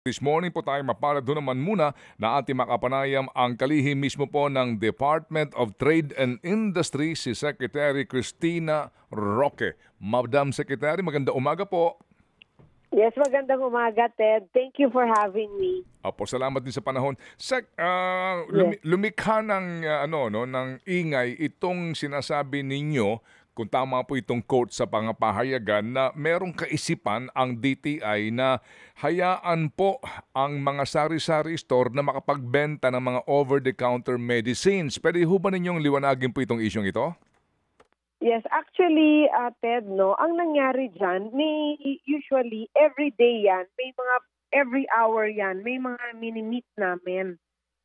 This morning po tayo mapalad doon naman muna na ating makapanayam ang kalihim mismo po ng Department of Trade and Industry, si Secretary Cristina Roque. Madam Secretary, maganda umaga po. Yes, magandang umaga, Ted. Thank you for having me. Apo, salamat din sa panahon. Lumikha ng, ng ingay itong sinasabi ninyo, kung tama po itong quote sa pangapahayagan, na merong kaisipan ang DTI na hayaan po ang mga sari-sari store na makapagbenta ng mga over-the-counter medicines. Pwede ho ba ninyong liwanagin po itong isyong ito? Yes, actually, Ted, ang nangyari dyan, usually every day yan, every hour yan, may mga mini-meet namin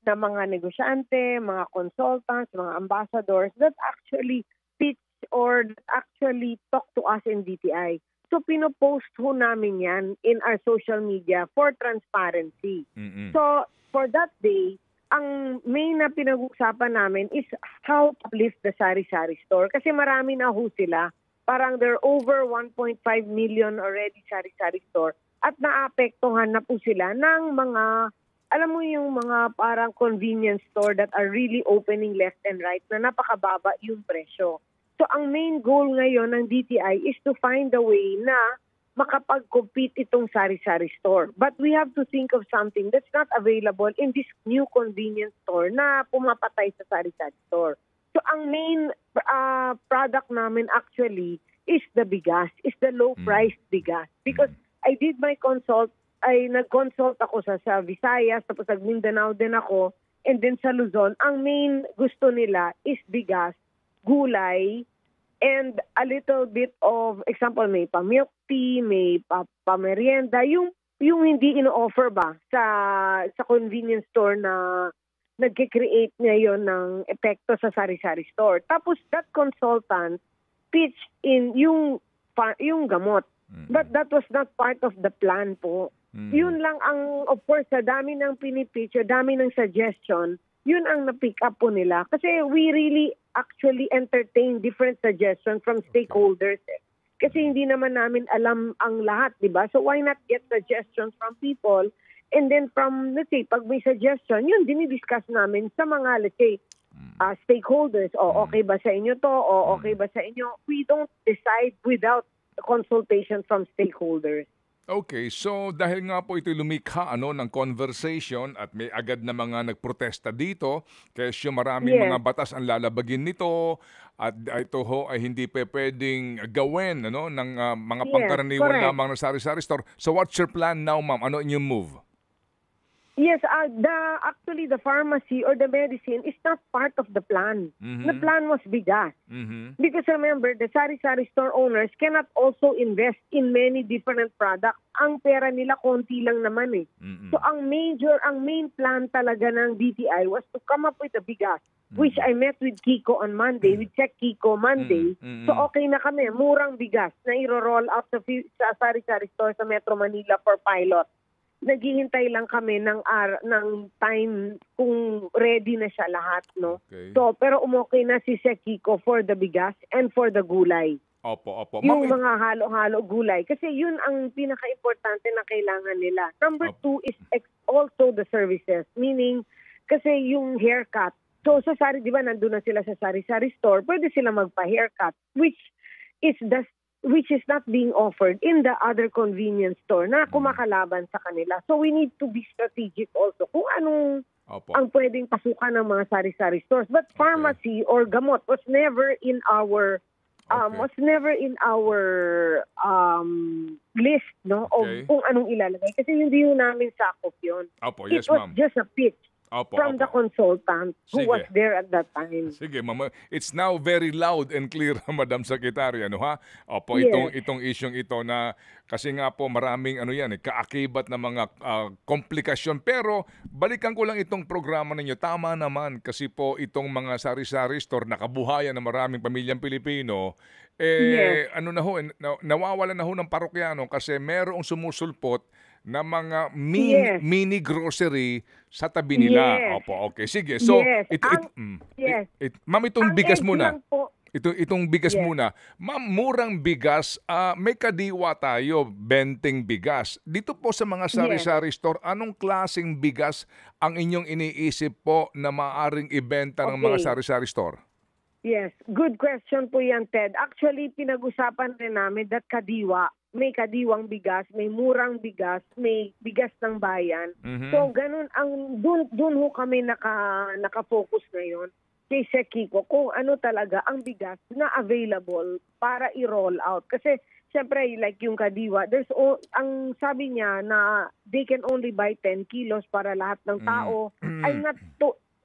na mga negosyante, mga consultants, mga ambassadors that actually pitch or that actually talk to us in DTI. So pinopost ho namin yan in our social media for transparency. Mm-hmm. So for that day, ang main na pinag-uusapan namin is how to uplift the sari-sari store. Kasi marami na ho sila. Parang there are over 1.5 million already sari-sari store. At naapektuhan na po sila ng mga, alam mo yung mga parang convenience store that are really opening left and right na napakababa yung presyo. So ang main goal ngayon ng DTI is to find a way na makapag-compete itong sari-sari store. But we have to think of something that's not available in this new convenience store na pumapatay sa sari-sari store. So ang main product namin actually is the bigas, is the low-priced bigas. Because I did my nag-consult ako sa Visayas, tapos nag-Mindanao din ako, and then sa Luzon, ang main gusto nila is bigas, gulay, and a little bit of, example, may pa-milk tea, may pa-merienda, yung hindi ino-offer ba sa convenience store na nag-create ngayon ng epekto sa sari-sari store. Tapos that consultant pitch in yung gamot. But that was not part of the plan po. Yun lang ang, of course, sa dami ng pinipitch, dami ng suggestion, yun ang na-pick up po nila. Kasi we really actually entertain different suggestions from stakeholders. Kasi hindi naman namin alam ang lahat, di ba? So why not get suggestions from people? And then from, let's say, pag may suggestion, yun, dinidiscuss namin sa mga, let's say, stakeholders. O okay ba sa inyo to? O okay ba sa inyo? We don't decide without consultation from stakeholders. Okay, so dahil nga po ito lumikha ng conversation at may agad na mga nagprotesta dito, kasi maraming mga batas ang lalabagin nito at ito ho ay hindi pwedeng gawin ng mga pangkaraniwan lamang ng sari-sari store. So what's your plan now, ma'am? Ano inyong move? Yes, actually the pharmacy or the medicine is not part of the plan. The plan was bigas. Because remember, the sari-sari store owners cannot also invest in many different products. Ang pera nila konti lang naman eh. So ang main plan talaga ng DTI was to come up with a bigas, which I met with Kiko on Monday, with Check Kiko Monday. So okay na kami, murang bigas na iro-roll out sa sari-sari store sa Metro Manila for pilot. Naghihintay lang kami ng time kung ready na siya lahat, no? Okay. So, pero umokay na si Kiko for the bigas and for the gulay. Opo. Yung mga halo-halo gulay. Kasi yun ang pinaka-importante na kailangan nila. Number 2 is also the services. Meaning, kasi yung haircut. So, di ba, nandun na sila sa sari-sari store, pwede sila magpa-haircut, which is not being offered in the other convenience store na kumakalaban sa kanila. So we need to be strategic also kung anong ang pwedeng pasukan ng mga sari-sari stores. But pharmacy or gamot was never in our list, no, of kung anong ilalagay. Kasi hindi yun namin sakop yun. Yes, it was just a pitch. From the consultant who was there at that time. Sige, ma'am. It's now very loud and clear, Madam Secretary, ha? Itong isyong ito na kasi nga po maraming kaakibat na mga komplikasyon. Pero balikan ko lang itong programa ninyo. Tama naman kasi po itong mga sari-sari store na kabuhayan ng maraming pamilyang Pilipino, nawawala na ho ng parokyano kasi merong sumusulpot na mga mini grocery sa tabi nila. Yes. Opo, okay. Sige. So, ma'am, itong bigas muna. Itong bigas Yes. muna. Ma'am, murang bigas, may kadiwa tayo, benteng bigas. Dito po sa mga Yes. sari-sari store, anong klaseng bigas ang inyong iniisip po na maaring ibenta ng mga Okay. sari-sari store? Yes, good question po yan, Ted. Actually, pinag-usapan rin namin that kadiwa. May kadiwang bigas, may murang bigas, may bigas ng bayan. Mhm. So, ganun, dun ho kami naka-focus ngayon kay Sir Kiko kung ano talaga ang bigas na available para i-roll out. Kasi, syempre, like yung kadiwa, ang sabi niya na they can only buy 10 kilos para lahat ng tao. I'm not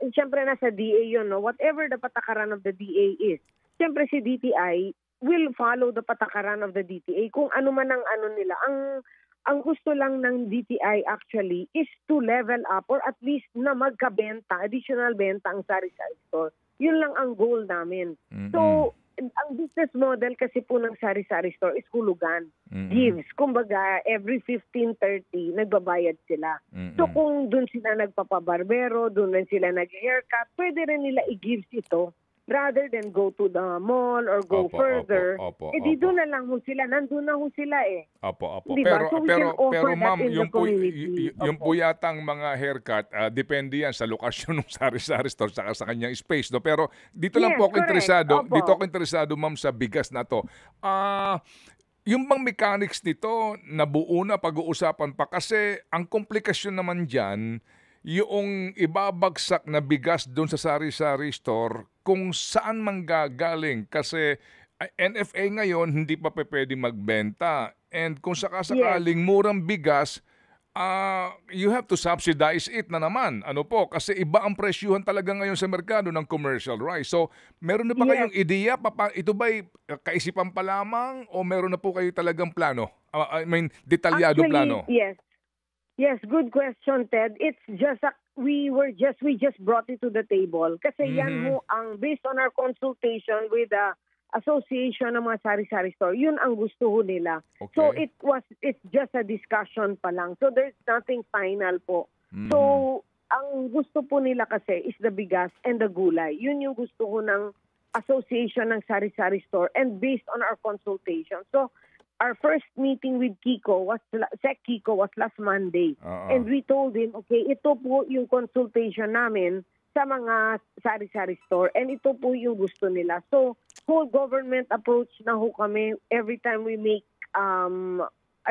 siyempre nasa DA yun, no? Whatever the patakaran of the DA is, siyempre si DTI will follow the patakaran of the DTI kung ano man ang ano nila. Ang gusto lang ng DTI actually is to level up or at least na magkabenta, additional benta ang sari-sari store. Yun lang ang goal namin. So, ang business model kasi po ng sari-sari store is hulugan. Gives. Kumbaga, every 15-30, nagbabayad sila. So kung doon sila nagpapabarbero, doon rin sila nag-haircut, pwede rin nila i-gives ito rather than go to the mall or go further. Di doon na lang ho sila. Nandun na ho sila eh. Opo. Diba? So we can offer Pero that ma'am, in the community. yung po yatang mga haircut, depende yan sa lokasyon ng sari-sari store saka sa kanyang space. No? Pero dito lang Yes, po ako correct. interesado, Opo. dito ako interesado ma'am sa bigas na to. Yung bang mechanics nito, nabuo na pag-uusapan pa? Kasi ang komplikasyon naman dyan, yung ibabagsak na bigas doon sa sari-sari store, kung saan manggagaling. Kasi NFA ngayon, hindi pa pwede magbenta. And kung sakasakaling murang bigas, you have to subsidize it na naman. Ano po? Kasi iba ang presyuhan talaga ngayon sa merkado ng commercial rice. So, meron na ba kayong ideya? Ito ba'y kaisipan pa lamang o meron na po kayo talagang plano? I mean, detalyado plano? Yes. Yes, good question, Ted. It's just we just brought it to the table kasi yan ho ang based on our consultation with the association ng mga sari-sari store. Yun ang gusto ho nila. Okay. So it's just a discussion pa lang. So there's nothing final po. So ang gusto po nila kasi is the bigas and the gulay. Yun yung gusto ho ng association ng sari-sari store and based on our consultation. So our first meeting with Sec Kiko was last Monday. And we told him, okay, ito po yung consultation namin sa mga sari-sari store and ito po yung gusto nila. So, whole government approach na ho kami every time we make,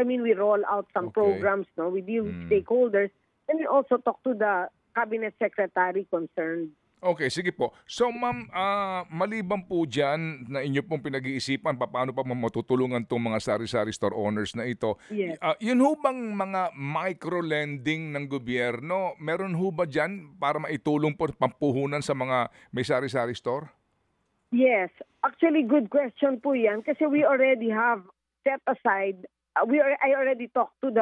we roll out some programs no, with you stakeholders and we also talk to the cabinet secretary concerned. Okay, sige po. So ma'am, maliban po dyan na inyo pong pinag-iisipan paano pa matutulungan itong mga sari-sari store owners na ito, Yes. yun ho bang mga micro-lending ng gobyerno, meron ho ba dyan para maitulong po pampuhunan sa mga may sari-sari store? Yes. Actually, good question po yan kasi we already have set aside I already talked to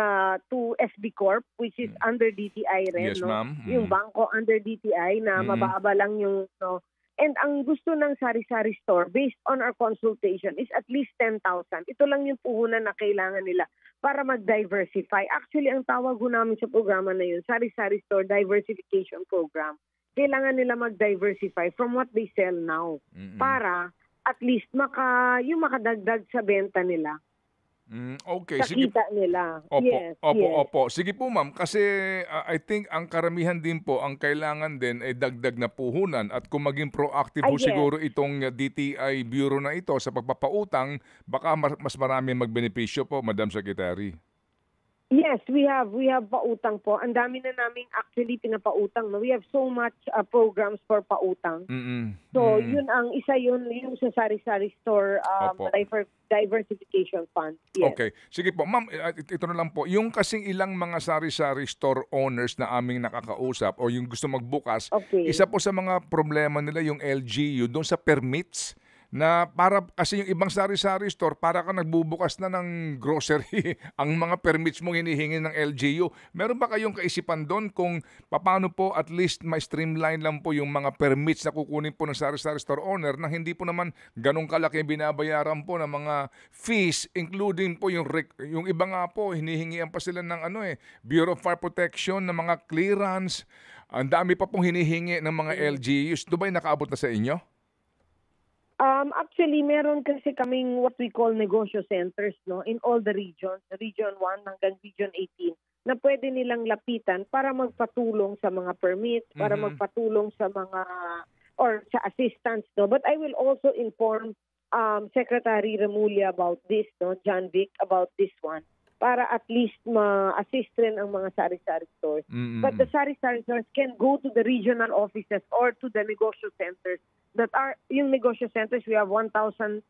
SB Corp which is under DTI rin. Yes, no? ma'am. Yung bangko under DTI na mababa lang yung no. And ang gusto ng sari-sari store based on our consultation is at least 10,000. Ito lang yung puhunan na kailangan nila para mag-diversify. Actually, ang tawag ko namin sa programa na yun, sari-sari store diversification program. Kailangan nila mag-diversify from what they sell now para at least yung makadagdag sa benta nila. Okay, Sa sige. kita nila. Opo. Sige po ma'am, kasi I think ang karamihan din po, ang kailangan din ay dagdag na puhunan at kung maging proactive po Yes. siguro itong DTI Bureau na ito sa pagpapautang, baka mas marami magbenepisyo po, Madam Secretary. Yes, we have pautang po. Ang dami na naming actually pinapautang. No? We have so much programs for pautang. So, yun ang isa yun yung sa sari-sari store diversification fund. Yes. Okay. Sige po. Ma'am, ito na lang po. Yung kasing ilang mga sari-sari store owners na aming nakakausap o yung gusto magbukas, isa po sa mga problema nila yung LGU doon sa permits na para kasi yung ibang sari-sari store para ka nagbubukas na ng grocery ang mga permits mong hinihingi ng LGU. Meron ba kayong kaisipan doon kung paano po at least ma-streamline lang po yung mga permits na kukunin po ng sari-sari store owner na hindi po naman ganun kalaki binabayaran po ng mga fees, including po yung iba nga po hinihingian pa sila ng Bureau of Fire Protection, ng mga clearance. Ang dami pa pong hinihingi ng mga LGUs. Ito ba'y nakaabot na sa inyo? Actually, meron kasi kaming what we call negosyo centers, no, in all the regions, Region 1 hanggang Region 18, na pwede nilang lapitan para magpatulong sa mga permits, para magpatulong sa mga or sa assistance, no. But I will also inform Secretary Remulla about this, no, John Vic, about this one, para at least ma-assist rin ang mga sari-sari stores. But the sari-sari stores can go to the regional offices or to the negosyo centers that are, yung negosyo centers, we have 1,300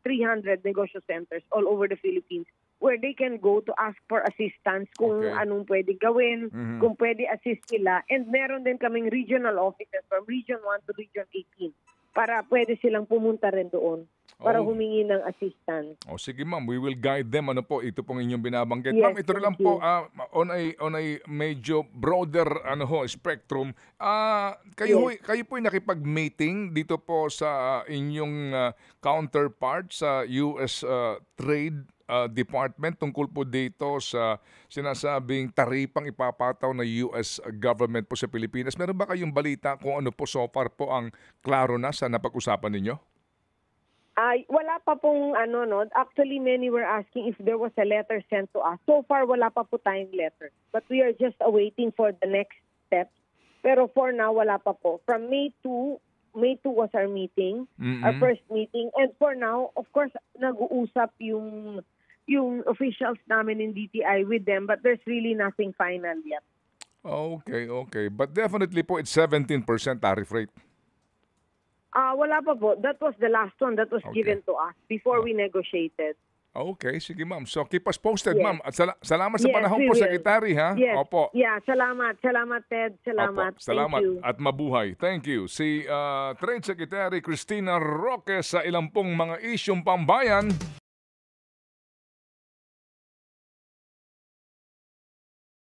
negosyo centers all over the Philippines where they can go to ask for assistance kung anong pwede gawin, kung pwede assist sila. And meron din kaming regional offices from Region 1 to Region 18 para pwede silang pumunta rin doon para humingi ng assistance. Sige ma'am, we will guide them. Ano po, ito pong inyong binabanggit. Yes, Ma'am, ito rin lang po, on a medyo broader spectrum, kayo po ay nakipag-meeting dito po sa inyong counterpart sa US Trade Department tungkol po dito sa sinasabing taripang ipapataw ng US government po sa Pilipinas. Meron ba kayong balita kung ano po so far po ang klaro na sa napag-usapan ninyo? Wala pa pong no. Actually, many were asking if there was a letter sent to us. So far, wala pa po tayong letter. But we are just awaiting for the next step. Pero for now, wala pa po. From May 2 was our meeting, our first meeting. And for now, of course, nag-uusap yung officials namin in DTI with them, but there's really nothing final yet. Okay. But definitely po, it's 17% tariff rate. Wala pa po. That was the last one that was given to us before we negotiated. Okay, sige ma'am. So keep us posted, Yes. ma'am. At salamat sa Yes, panahon we po, will. Secretary, ha? Yes. Opo. Yeah, salamat. Salamat, Ted. Salamat. Opo, salamat Thank you. at mabuhay. Thank you. Si Trade Secretary Cristina Roque sa ilang pong mga isyong pambayan.